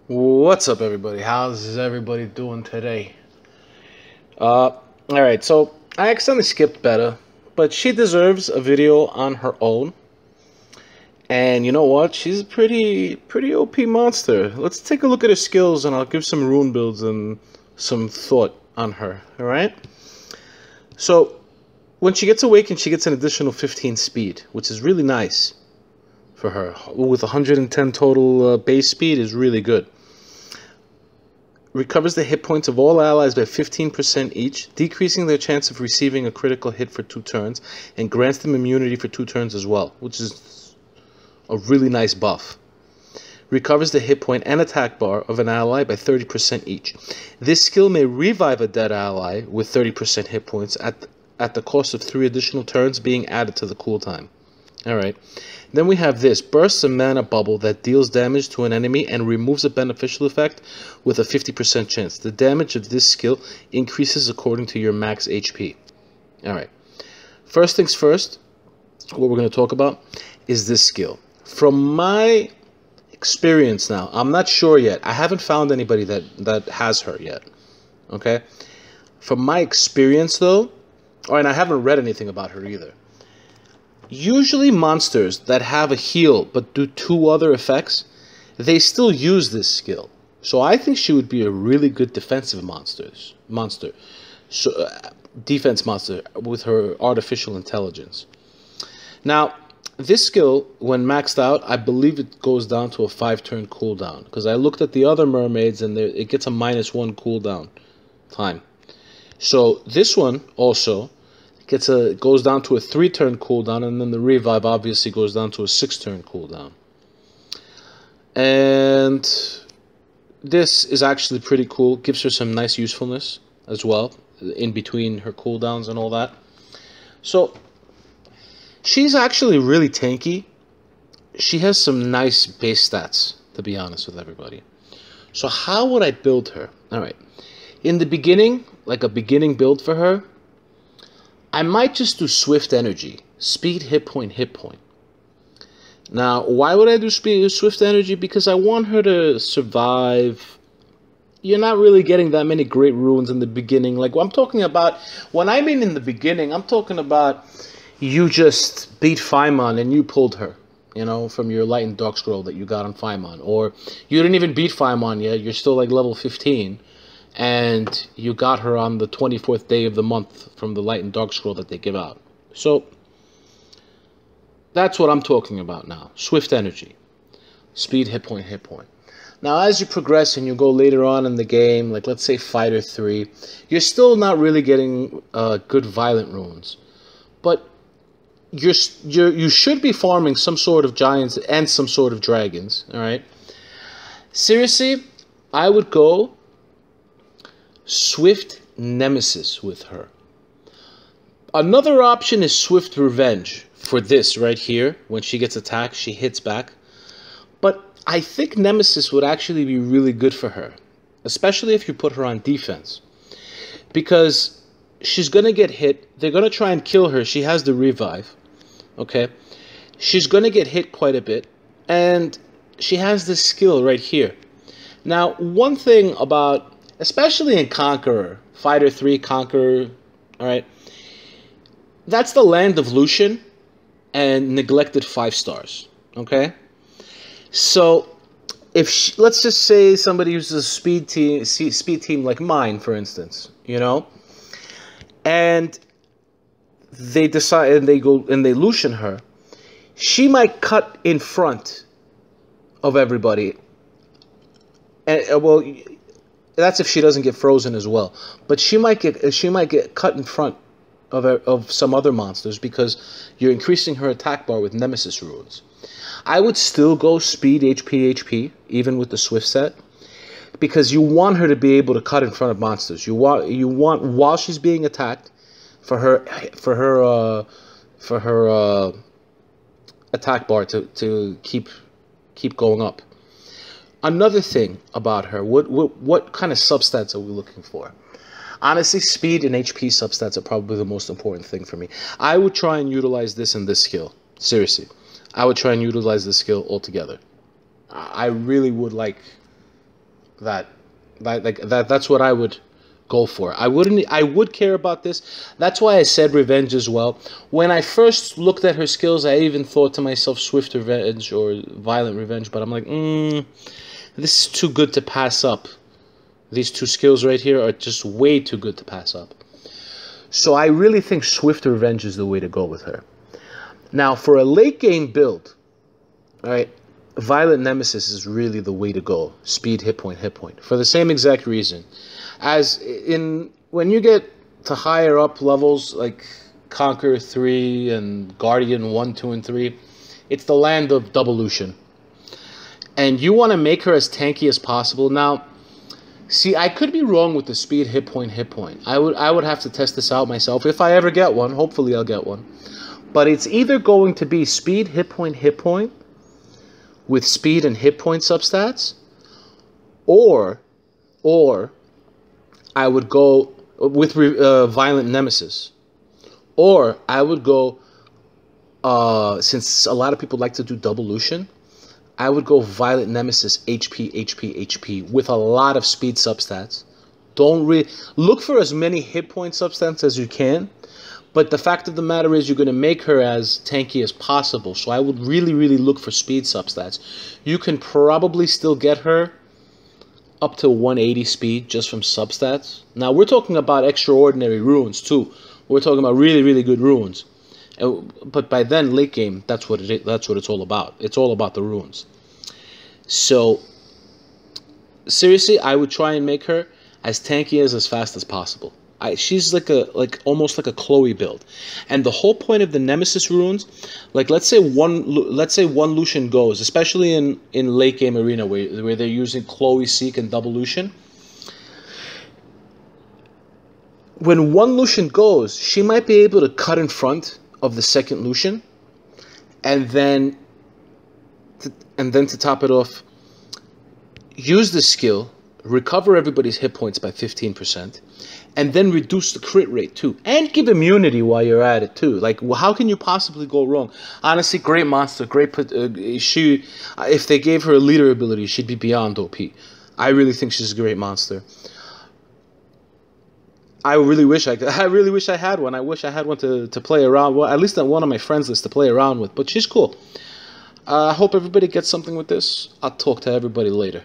What's up, everybody? How's everybody doing today? Alright, so I accidentally skipped Betta, but she deserves a video on her own. And you know what? She's a pretty OP monster. Let's take a look at her skills, and I'll give some rune builds and some thought on her. Alright? So, when she gets awakened, she gets an additional 15 speed, which is really nice for her. With 110 total base speed is really good. Recovers the hit points of all allies by 15% each, decreasing their chance of receiving a critical hit for 2 turns, and grants them immunity for 2 turns as well, which is a really nice buff. Recovers the hit point and attack bar of an ally by 30% each. This skill may revive a dead ally with 30% hit points at the cost of 3 additional turns being added to the cooltime. Alright. Then we have this. Bursts a mana bubble that deals damage to an enemy and removes a beneficial effect with a 50% chance. The damage of this skill increases according to your max HP. Alright. First things first, what we're going to talk about is this skill. From my experience now, I'm not sure yet. I haven't found anybody that has her yet. Okay? From my experience though, and I haven't read anything about her either. Usually monsters that have a heal but do 2 other effects, they still use this skill. So I think she would be a really good defensive monster. So, defense monster with her artificial intelligence. Now, this skill, when maxed out, I believe it goes down to a 5-turn cooldown. Because I looked at the other mermaids and it gets a -1 cooldown time. So this one also goes down to a 3-turn cooldown, and then the revive obviously goes down to a 6-turn cooldown. And this is actually pretty cool. Gives her some nice usefulness as well in between her cooldowns and all that. So she's actually really tanky. She has some nice base stats, to be honest with everybody. So how would I build her? Alright. In the beginning, like a beginning build for her, I might just do Swift Energy. Speed, hit point, hit point. Now, why would I do Swift Energy? Because I want her to survive. You're not really getting that many great runes in the beginning. Like, I'm talking about, when I mean in the beginning, I'm talking about you just beat Faimon and you pulled her, you know, from your Light and Dark Scroll that you got on Faimon. Or you didn't even beat Faimon yet. You're still like level 15. And you got her on the 24th day of the month from the Light and Dark Scroll that they give out. So, that's what I'm talking about now. Swift Energy. Speed, hit point, hit point. Now, as you progress and you go later on in the game, like let's say Fighter 3, you're still not really getting good Violent runes. But you should be farming some sort of giants and some sort of dragons, alright? Seriously, I would go Swift Nemesis with her. Another option is Swift Revenge for this right here. When she gets attacked, she hits back. But I think Nemesis would actually be really good for her, especially if you put her on defense. Because she's going to get hit. They're going to try and kill her. She has the revive. Okay? She's going to get hit quite a bit. And she has this skill right here. Now, one thing about, especially in Conqueror, Fighter 3, Conqueror, alright? That's the land of Lucian and neglected 5 stars, okay? So, if let's just say somebody uses a speed team like mine, for instance, you know? And they decide, and they go, and they Lucian her, she might cut in front of everybody. And, well, that's if she doesn't get frozen as well. But she might get cut in front of some other monsters because you're increasing her attack bar with Nemesis runes. I would still go speed HP even with the Swift set, because you want her to be able to cut in front of monsters. You want while she's being attacked for her attack bar to keep going up. Another thing about her, what kind of substats are we looking for? Honestly, speed and HP substats are probably the most important thing for me. I would try and utilize this in this skill. Seriously. I would try and utilize this skill altogether. I really would like That's what I would go for. I would care about this. That's why I said revenge as well. When I first looked at her skills, I even thought to myself swift revenge or violent revenge, but I'm like, this is too good to pass up. These two skills right here are just way too good to pass up. So I really think swift revenge is the way to go with her. Now, for a late game build, all right, violent nemesis is really the way to go. Speed, hit point, hit point. For the same exact reason. As in, when you get to higher up levels like Conqueror 3 and Guardian 1, 2, and 3, it's the land of devolution. And you want to make her as tanky as possible. Now, see, I could be wrong with the speed, hit point, hit point. I would have to test this out myself. If I ever get one, hopefully I'll get one. But it's either going to be speed, hit point, with speed and hit point substats, or I would go with violent nemesis, or I would go, since a lot of people like to do devolution, I would go violent nemesis HP with a lot of speed substats. Don't look for as many hit point substats as you can, but the fact of the matter is you're going to make her as tanky as possible. So I would really look for speed substats. You can probably still get her up to 180 speed just from substats. Now we're talking about extraordinary runes too. We're talking about really good runes. But by then, late game, that's what it's all about. It's all about the runes. So seriously, I would try and make her as tanky as fast as possible. She's almost like a Chloe build, and the whole point of the Nemesis runes, like let's say one Lucian goes, especially in late game arena where they're using Chloe, Seek, and devolution. When one Lucian goes, she might be able to cut in front of the second Lucian, and then to top it off, use the skill, recover everybody's hit points by 15%. And then reduce the crit rate too, and give immunity while you're at it too. Like, how can you possibly go wrong? Honestly, great monster, great. If they gave her a leader ability, she'd be beyond OP. I really think she's a great monster. I really wish I had one. I wish I had one to play around. Well, at least on one of my friends list to play around with. But she's cool. I hope everybody gets something with this. I'll talk to everybody later.